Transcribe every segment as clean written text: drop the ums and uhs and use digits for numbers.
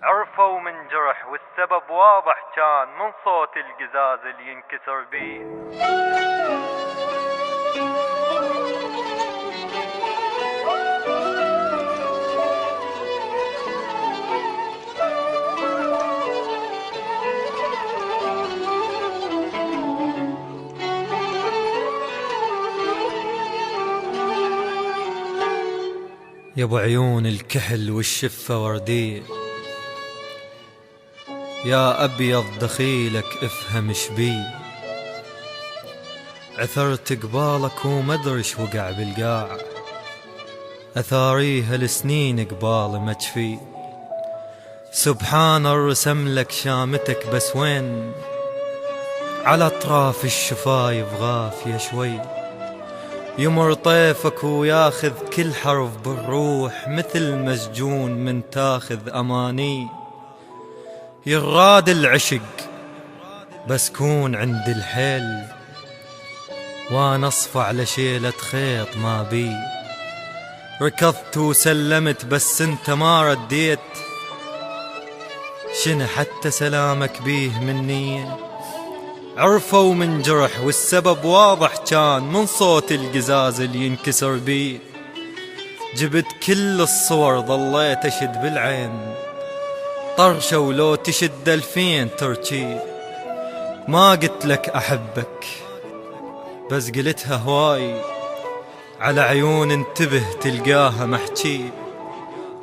عرفوا من جرح والسبب واضح كان من صوت القزاز اللي ينكسر بيه. يا ابو عيون الكحل والشفة وردية، يا أبيض دخيلك افهم شبي، عثرت قبالك ومدري ايش وقع بالقاع، أثاريها لسنين قبال ما تشفي. سبحان الرسم لك شامتك بس وين، على أطراف الشفايف غافية شوي، يمر طيفك وياخذ كل حرف بالروح مثل مسجون من تاخذ أماني. يراد العشق بس كون عند الحيل، وانا اصفع لشيلة خيط ما بي. ركضت وسلمت بس انت ما رديت، شن حتى سلامك بيه مني. عرفوا من جرح والسبب واضح كان من صوت القزاز اللي ينكسر بيه. جبت كل الصور ظليت اشد بالعين، طرشة ولو تشد 2000 تركي. ما قلت لك احبك بس قلتها هواي، على عيون انتبه تلقاها محكي.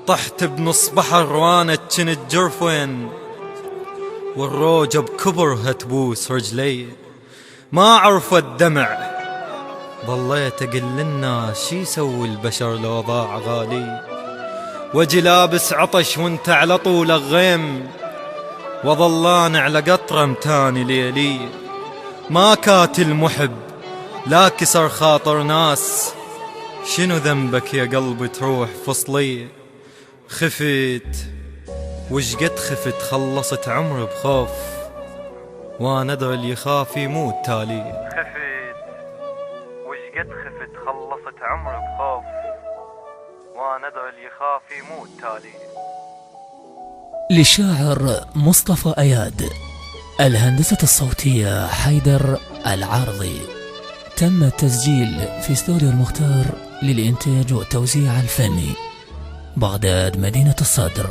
طحت بنص بحر وانا كنت جرفين، والروجة بكبرها تبوس رجلي. ما عرف الدمع ظليت اقل للناس شي يسوي البشر لو ضاع غالي. وجي لابس عطش وانت على طول الغيم، وظلان على قطرة متاني ليلي. ما كاتل محب لا كسر خاطر ناس، شنو ذنبك يا قلبي تروح فصلي. خفيت وش قد خفت خلصت عمري بخوف، وانا ادري اللي يخاف يموت تالي. خفت وش قد خفت خلصت عمري بخوف، وانا ادري اللي يخاف يموت تالي. للشاعر مصطفى أياد، الهندسة الصوتية حيدر العارضي. تم التسجيل في استوديو المختار للإنتاج والتوزيع الفني، بغداد مدينة الصدر.